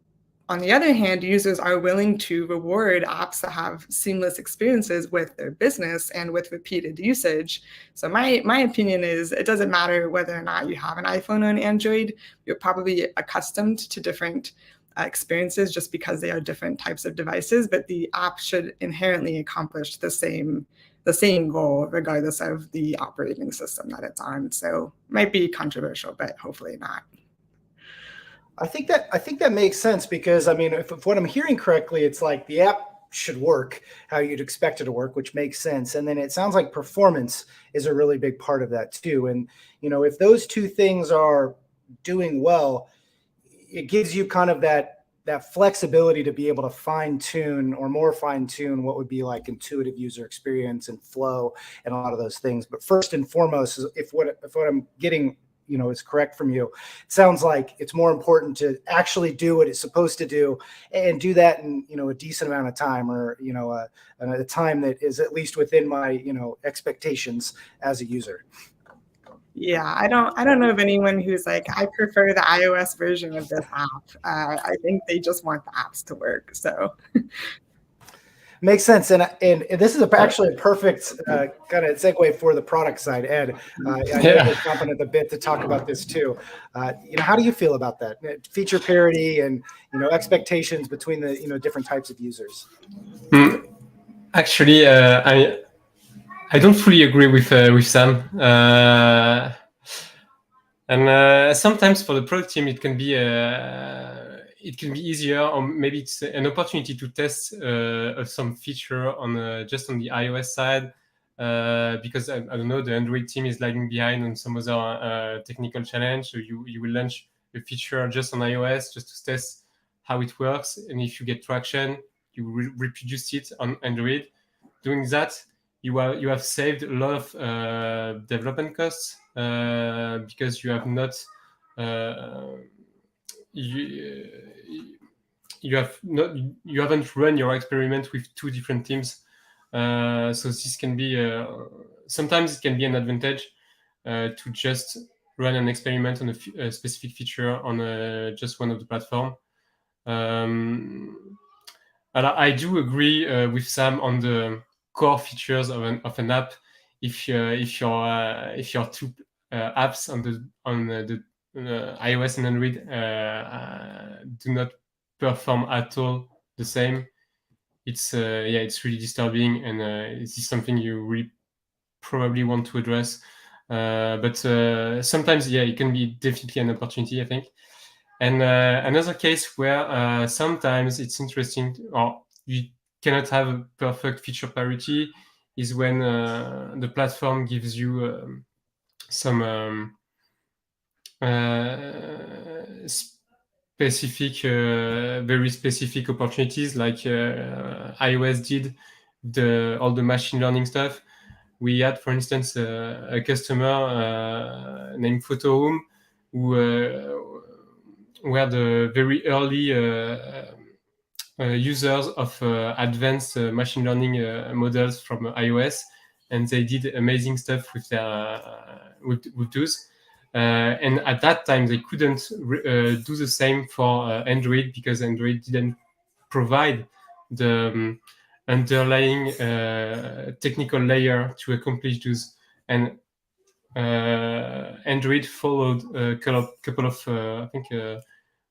on the other hand, users are willing to reward apps that have seamless experiences with their business and with repeated usage. So my opinion is, it doesn't matter whether or not you have an iPhone or an Android. You're probably accustomed to different experiences just because they are different types of devices, but the app should inherently accomplish the same goal regardless of the operating system that it's on. So it might be controversial, but hopefully not. I think that makes sense, because if what I'm hearing correctly, it's like the app should work how you'd expect it to work, which makes sense. And then it sounds like performance is a really big part of that too. And if those two things are doing well, it gives you kind of that flexibility to be able to fine tune what would be like intuitive user experience and flow and a lot of those things. But first and foremost, if what I'm getting is correct from you, it sounds like it's more important to actually do what it's supposed to do, and do that in a decent amount of time, or a time that is at least within my expectations as a user. Yeah, I don't know of anyone who's like, I prefer the iOS version of this app. I think they just want the apps to work. So Makes sense, and this is actually a perfect kind of segue for the product side. Ed, I know Yeah. you're chomping at the bit to talk about this too. How do you feel about that feature parity and expectations between the different types of users? Actually, I don't fully agree with Sam. And sometimes for the product team, it can be easier, or maybe it's an opportunity to test some feature on just on the iOS side, because I don't know, the Android team is lagging behind on some other technical challenge. So you will launch a feature just on iOS just to test how it works, and if you get traction, you reproduce it on Android. Doing that, you have saved a lot of development costs because you have not you haven't run your experiment with two different teams. So this can be sometimes it can be an advantage to just run an experiment on a specific feature on just one of the platform. But I do agree with Sam on the core features of an app. If your two apps on the iOS and Android do not perform at all the same, it's really disturbing, and this is something you really probably want to address. But sometimes, it can be definitely an opportunity, I think. And another case where sometimes it's interesting, or you cannot have a perfect feature parity, is when the platform gives you some specific, very specific opportunities, like iOS did all the machine learning stuff. We had, for instance, a customer named Photohome who were the very early users of advanced machine learning models from iOS, and they did amazing stuff with their with those. And at that time, they couldn't do the same for Android, because Android didn't provide the underlying technical layer to accomplish those. And Android followed a couple of I think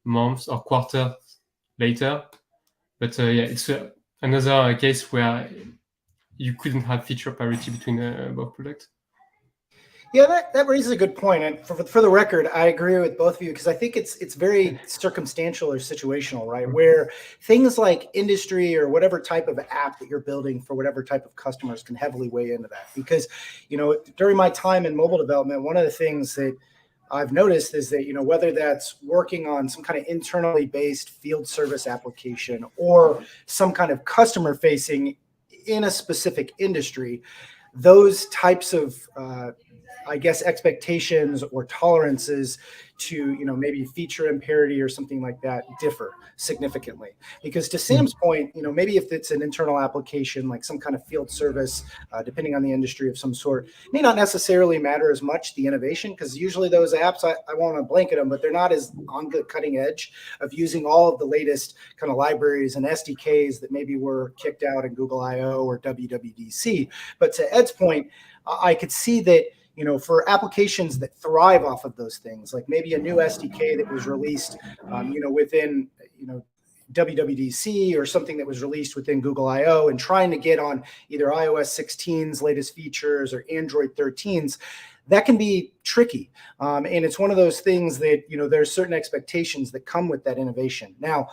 months or quarter later. But it's another case where you couldn't have feature parity between both products. Yeah, that raises a good point. And for the record, I agree with both of you, because I think it's very circumstantial or situational, right? Where things like industry or whatever type of app that you're building for whatever type of customers can heavily weigh into that. Because, during my time in mobile development, one of the things that I've noticed is that, whether that's working on some kind of internally based field service application or some kind of customer facing in a specific industry, those types of expectations or tolerances to maybe feature imparity or something like that differ significantly. Because to Sam's point, maybe if it's an internal application like some kind of field service, depending on the industry of some sort, may not necessarily matter as much the innovation, because usually those apps, I won't blanket them, but they're not as on the cutting edge of using all of the latest kind of libraries and SDKs that maybe were kicked out in Google I/O or WWDC. But to Ed's point, I could see that for applications that thrive off of those things, like maybe a new SDK that was released, within, WWDC, or something that was released within Google I/O, and trying to get on either iOS 16's latest features or Android 13's, that can be tricky. And it's one of those things that, there's certain expectations that come with that innovation. Now,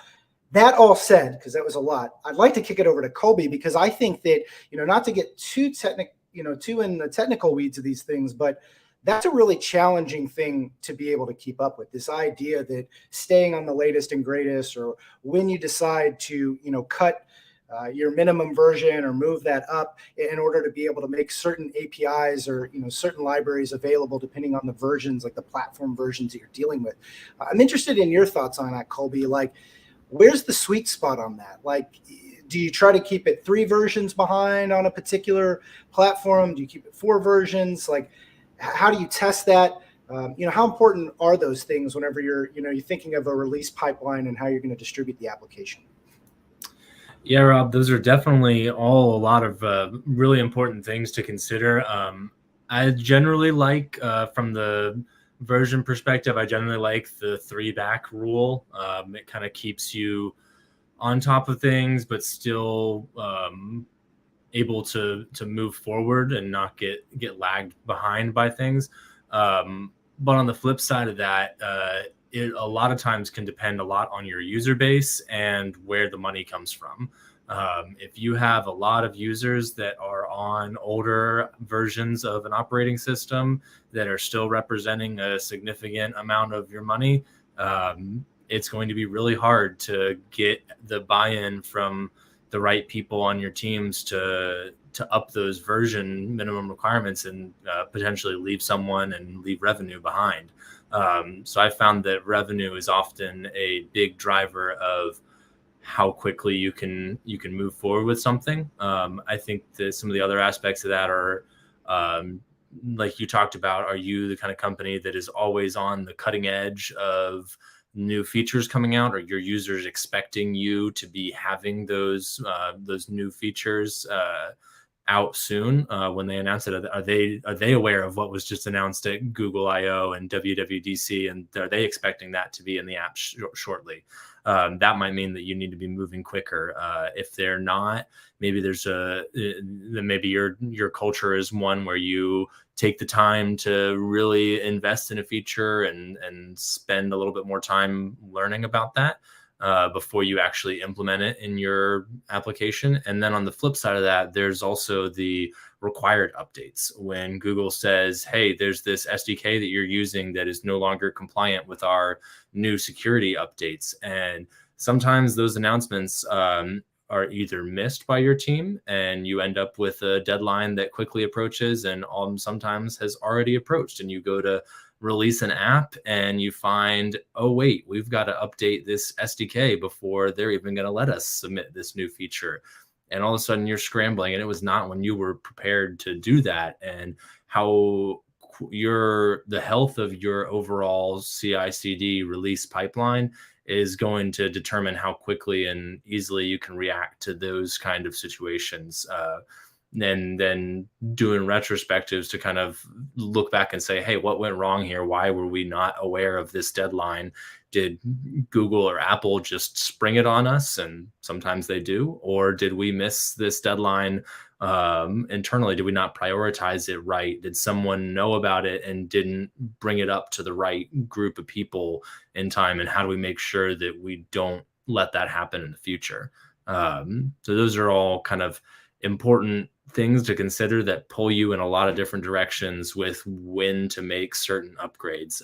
that all said, because that was a lot, I'd like to kick it over to Colby, because I think that, not to get too technical, too in the technical weeds of these things, but that's a really challenging thing to be able to keep up with. This idea that staying on the latest and greatest, or when you decide to, cut your minimum version or move that up in order to be able to make certain APIs or, certain libraries available depending on the versions, like the platform versions that you're dealing with. I'm interested in your thoughts on that, Colby. Like, where's the sweet spot on that? Like, do you try to keep it 3 versions behind on a particular platform? Do you keep it 4 versions? Like, How do you test that? How important are those things whenever you're thinking of a release pipeline and how you're going to distribute the application? Yeah, Rob, those are definitely all a lot of really important things to consider. I generally like, from the version perspective, I generally like the 3-back rule. It kind of keeps you on top of things, but still able to move forward and not get lagged behind by things. But on the flip side of that, it a lot of times can depend a lot on your user base and where the money comes from. If you have a lot of users that are on older versions of an operating system that are still representing a significant amount of your money, it's going to be really hard to get the buy-in from the right people on your teams to up those version minimum requirements and potentially leave someone and leave revenue behind. So I found that revenue is often a big driver of how quickly you can move forward with something. I think that some of the other aspects of that are, like you talked about, are you the kind of company that is always on the cutting edge of new features coming out? Are your users expecting you to be having those new features out soon when they announce it? Are they aware of what was just announced at Google I/O and WWDC, and are they expecting that to be in the app shortly? That might mean that you need to be moving quicker. If they're not, maybe maybe your culture is one where you take the time to really invest in a feature and spend a little bit more time learning about that before you actually implement it in your application. And then on the flip side of that, there's also the required updates. When Google says, hey, there's this SDK that you're using that is no longer compliant with our new security updates. And sometimes those announcements are either missed by your team and you end up with a deadline that quickly approaches and sometimes has already approached, and you go to release an app and you find, oh wait, we've got to update this SDK before they're even going to let us submit this new feature. And all of a sudden you're scrambling, and it was not when you were prepared to do that. And how the health of your overall CI/CD release pipeline is going to determine how quickly and easily you can react to those kind of situations. And then doing retrospectives to kind of look back and say, hey, what went wrong here? Why were we not aware of this deadline? Did Google or Apple just spring it on us? And sometimes they do. Or did we miss this deadline internally? Did we not prioritize it right? Did someone know about it and didn't bring it up to the right group of people in time? And how do we make sure that we don't let that happen in the future? So those are all kind of important things to consider that pull you in a lot of different directions with when to make certain upgrades.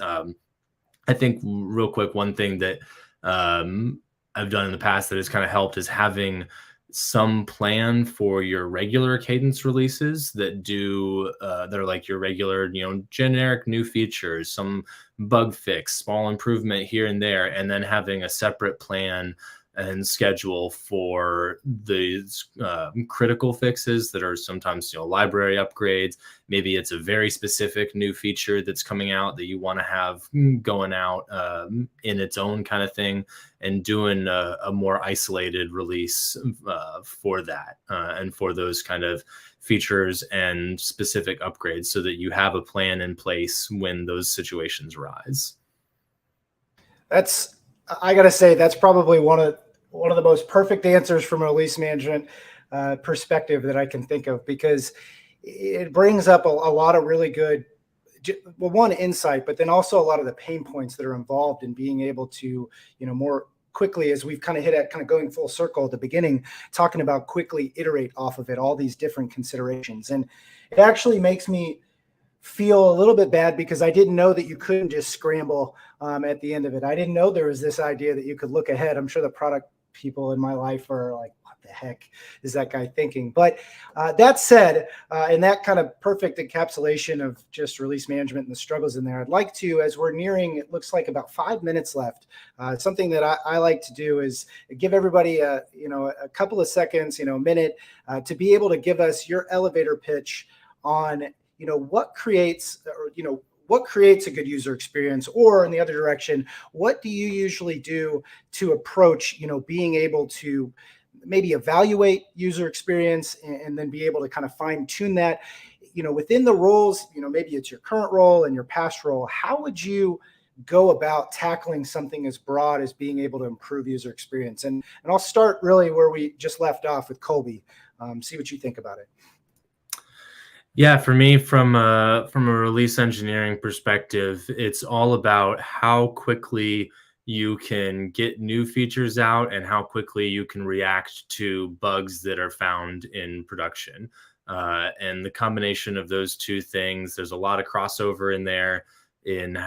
I think real quick, one thing that I've done in the past that has kind of helped is having some plan for your regular cadence releases that are like your regular, generic new features, some bug fix, small improvement here and there, and then having a separate plan and schedule for these critical fixes that are sometimes library upgrades. Maybe it's a very specific new feature that's coming out that you want to have going out in its own kind of thing, and doing a more isolated release for that and for those kind of features and specific upgrades, so that you have a plan in place when those situations arise. I gotta say, that's probably one of the most perfect answers from a release management perspective that I can think of, because it brings up a lot of really good, one, insight, but then also a lot of the pain points that are involved in being able to, more quickly, as we've kind of hit at kind of going full circle at the beginning, talking about quickly iterate off of it, all these different considerations. And it actually makes me feel a little bit bad, because I didn't know that you couldn't just scramble at the end of it. I didn't know there was this idea that you could look ahead. I'm sure the product people in my life are like, what the heck is that guy thinking? But that said, and that kind of perfect encapsulation of just release management and the struggles in there, I'd like to, as we're nearing, it looks like about 5 minutes left, something that I like to do is give everybody a couple of seconds, minute, to be able to give us your elevator pitch on what creates, what creates a good user experience? Or in the other direction, what do you usually do to approach, being able to maybe evaluate user experience and then be able to kind of fine tune that, within the roles, maybe it's your current role and your past role. How would you go about tackling something as broad as being able to improve user experience? And I'll start really where we just left off with Colby. See what you think about it. Yeah, for me, from a release engineering perspective, it's all about how quickly you can get new features out and how quickly you can react to bugs that are found in production. And the combination of those two things, there's a lot of crossover in there in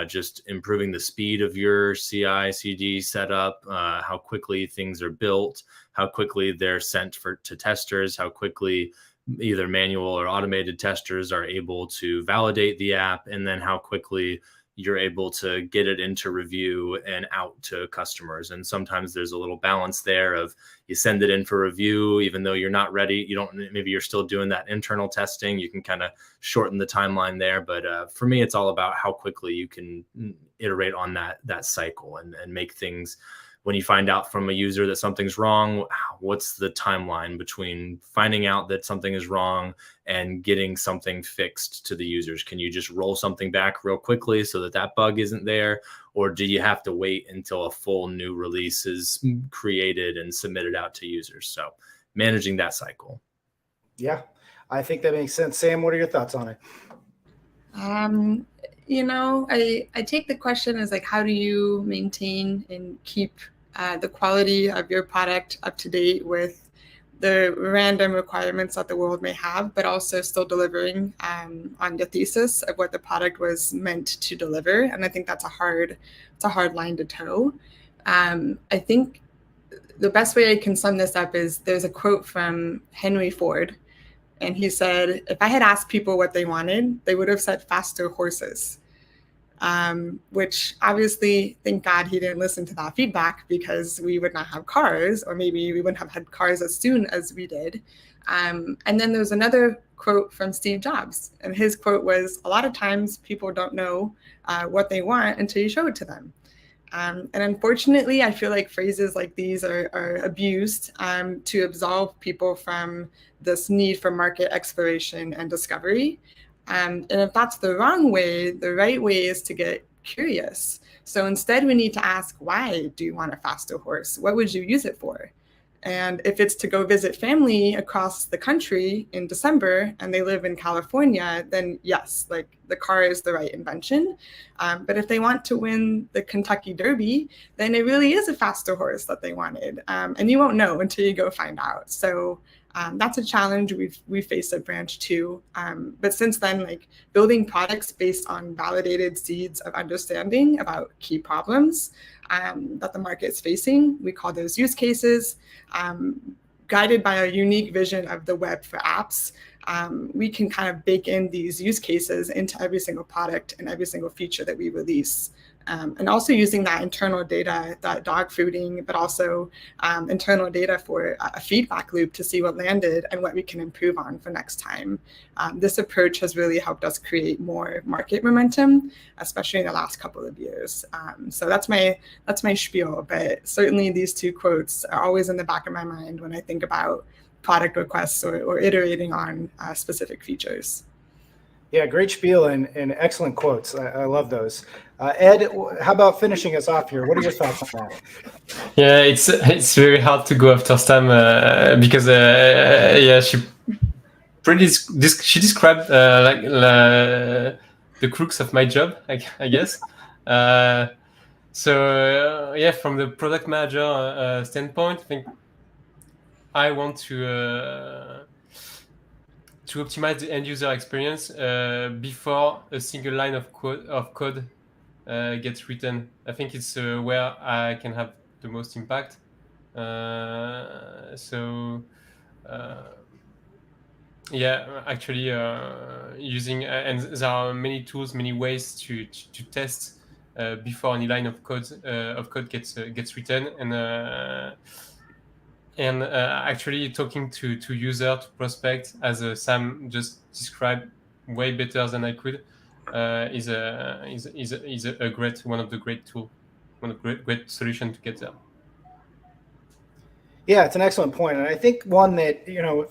just improving the speed of your CI/CD setup, how quickly things are built, how quickly they're sent to testers, how quickly either manual or automated testers are able to validate the app, and then how quickly you're able to get it into review and out to customers. And sometimes there's a little balance there of you send it in for review, even though you're not ready. Maybe you're still doing that internal testing. You can kind of shorten the timeline there. But for me, it's all about how quickly you can iterate on that cycle and make things. When you find out from a user that something's wrong, what's the timeline between finding out that something is wrong and getting something fixed to the users? Can you just roll something back real quickly so that bug isn't there? Or do you have to wait until a full new release is created and submitted out to users? So managing that cycle. Yeah, I think that makes sense. Sam, what are your thoughts on it? I take the question as like, how do you maintain and keep the quality of your product up to date with the random requirements that the world may have, but also still delivering on the thesis of what the product was meant to deliver. And I think that's a hard line to toe. I think the best way I can sum this up is there's a quote from Henry Ford. And he said, if I had asked people what they wanted, they would have said faster horses. Which obviously, thank God he didn't listen to that feedback, because we would not have cars, or maybe we wouldn't have had cars as soon as we did. And then there's another quote from Steve Jobs. And his quote was, a lot of times people don't know what they want until you show it to them. And unfortunately, I feel like phrases like these are abused to absolve people from this need for market exploration and discovery. And if that's the wrong way, the right way is to get curious. So instead, we need to ask, why do you want a faster horse? What would you use it for? And if it's to go visit family across the country in December and they live in California, then yes, like the car is the right invention. But if they want to win the Kentucky Derby, then it really is a faster horse that they wanted. And you won't know until you go find out. So that's a challenge we've faced at Branch too. But since then, like building products based on validated seeds of understanding about key problems that the market is facing, we call those use cases. Guided by a unique vision of the web for apps, we can kind of bake in these use cases into every single product and every single feature that we release. And also using that internal data, that dog fooding, but also internal data for a feedback loop to see what landed and what we can improve on for next time. This approach has really helped us create more market momentum, especially in the last couple of years. So that's my spiel, but certainly these two quotes are always in the back of my mind when I think about product requests or iterating on specific features. Yeah, great spiel and excellent quotes. I love those. Ed, how about finishing us off here? What are your thoughts on that? Yeah, it's very hard to go after Sam because she described like the crux of my job, I guess. So from the product manager standpoint, I think I want to optimize the end user experience before a single line of code gets written. I think it's where I can have the most impact. Actually using and there are many tools, many ways to test before any line of code gets written, and actually talking to user, to prospect, as Sam just described, way better than I could, is a great one of the great tool, one of the great solution to get there. Yeah, it's an excellent point. And I think one that,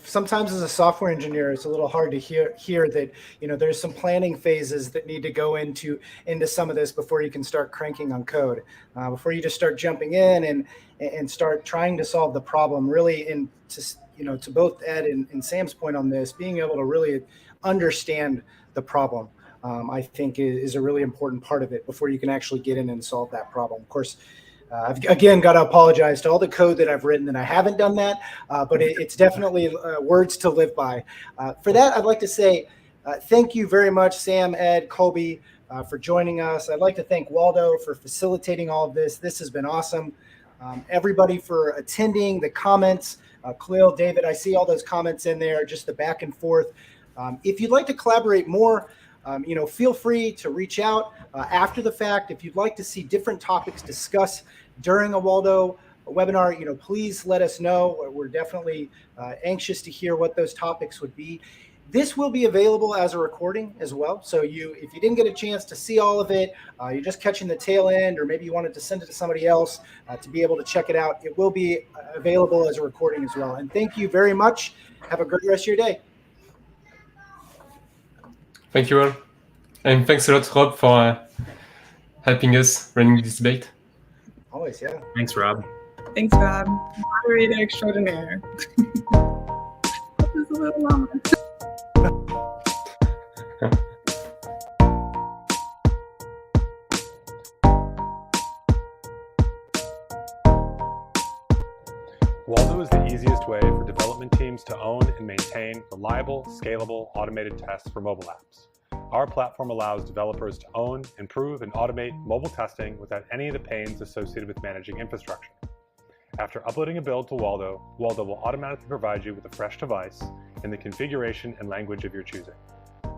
sometimes as a software engineer, it's a little hard to hear that, there's some planning phases that need to go into some of this before you can start cranking on code, before you just start jumping in and start trying to solve the problem. Really, to both Ed and Sam's point on this, being able to really understand the problem, I think is a really important part of it before you can actually get in and solve that problem. Of course, I've again got to apologize to all the code that I've written that I haven't done that, but it's definitely words to live by. For that, I'd like to say thank you very much, Sam, Ed, Colby, for joining us. I'd like to thank Waldo for facilitating all of this. This has been awesome. Everybody for attending, the comments, Khalil, David, I see all those comments in there, just the back and forth. If you'd like to collaborate more, feel free to reach out after the fact. If you'd like to see different topics discussed during a Waldo webinar, please let us know. We're definitely anxious to hear what those topics would be. This will be available as a recording as well. So if you didn't get a chance to see all of it, you're just catching the tail end, or maybe you wanted to send it to somebody else to be able to check it out, it will be available as a recording as well. And thank you very much. Have a great rest of your day. Thank you all. And thanks a lot, Rob, for helping us running this debate. Always, yeah. Thanks, Rob. Thanks, Rob. Moderator extraordinaire. This is a little long. Waldo is the easiest way for development teams to own and maintain reliable, scalable, automated tests for mobile apps. Our platform allows developers to own, improve, and automate mobile testing without any of the pains associated with managing infrastructure. After uploading a build to Waldo, Waldo will automatically provide you with a fresh device in the configuration and language of your choosing.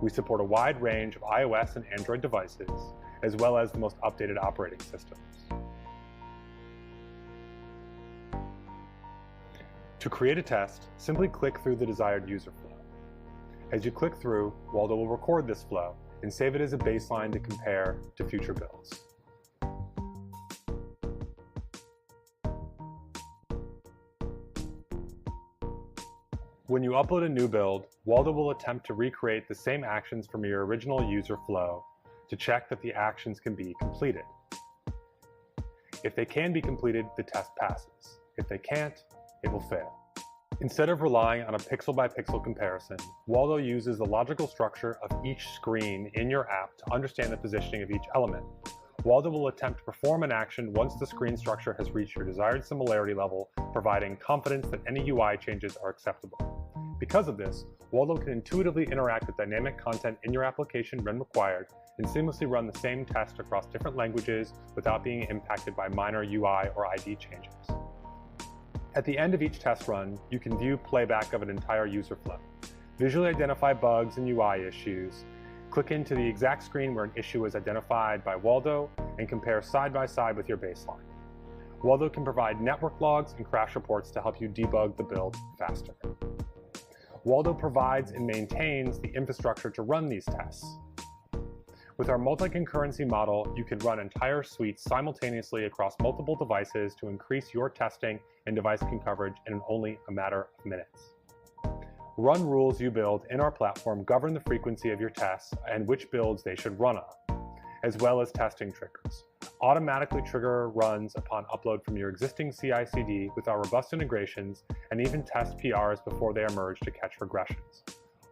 We support a wide range of iOS and Android devices, as well as the most updated operating systems. To create a test, simply click through the desired user flow. As you click through, Waldo will record this flow and save it as a baseline to compare to future builds. When you upload a new build, Waldo will attempt to recreate the same actions from your original user flow to check that the actions can be completed. If they can be completed, the test passes. If they can't, it will fail. Instead of relying on a pixel-by-pixel comparison, Waldo uses the logical structure of each screen in your app to understand the positioning of each element. Waldo will attempt to perform an action once the screen structure has reached your desired similarity level, providing confidence that any UI changes are acceptable. Because of this, Waldo can intuitively interact with dynamic content in your application when required, and seamlessly run the same test across different languages without being impacted by minor UI or ID changes. At the end of each test run, you can view playback of an entire user flow, visually identify bugs and UI issues, click into the exact screen where an issue is identified by Waldo, and compare side by side with your baseline. Waldo can provide network logs and crash reports to help you debug the build faster. Waldo provides and maintains the infrastructure to run these tests. With our multi-concurrency model, you can run entire suites simultaneously across multiple devices to increase your testing and device coverage in only a matter of minutes. Run rules you build in our platform govern the frequency of your tests and which builds they should run on, as well as testing triggers. Automatically trigger runs upon upload from your existing CI/CD with our robust integrations, and even test PRs before they emerge to catch regressions.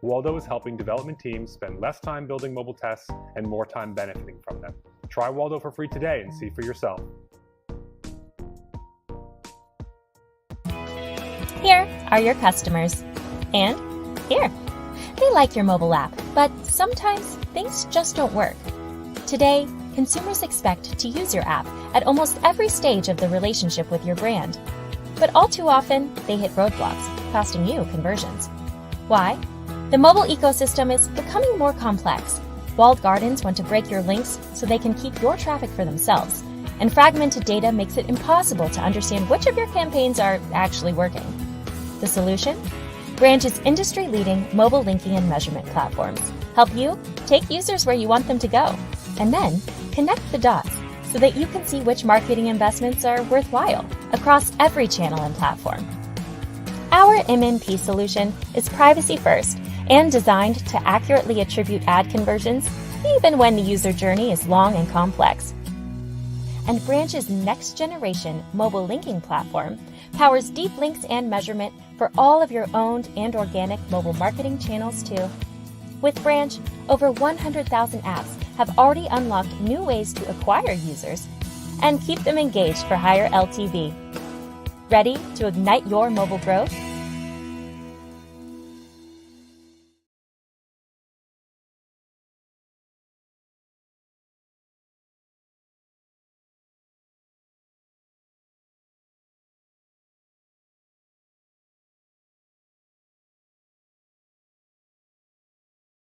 Waldo is helping development teams spend less time building mobile tests and more time benefiting from them. Try Waldo for free today and see for yourself. Here are your customers. And here. They like your mobile app, but sometimes things just don't work. Today, consumers expect to use your app at almost every stage of the relationship with your brand. But all too often, they hit roadblocks, costing you conversions. Why? The mobile ecosystem is becoming more complex. Walled gardens want to break your links so they can keep your traffic for themselves, and fragmented data makes it impossible to understand which of your campaigns are actually working. The solution? Branch's industry-leading mobile linking and measurement platforms. help you take users where you want them to go, and then connect the dots so that you can see which marketing investments are worthwhile across every channel and platform. Our MMP solution is privacy first and designed to accurately attribute ad conversions even when the user journey is long and complex. And Branch's next generation mobile linking platform powers deep links and measurement for all of your owned and organic mobile marketing channels too. With Branch, over 100,000 apps have already unlocked new ways to acquire users and keep them engaged for higher LTV. Ready to ignite your mobile growth?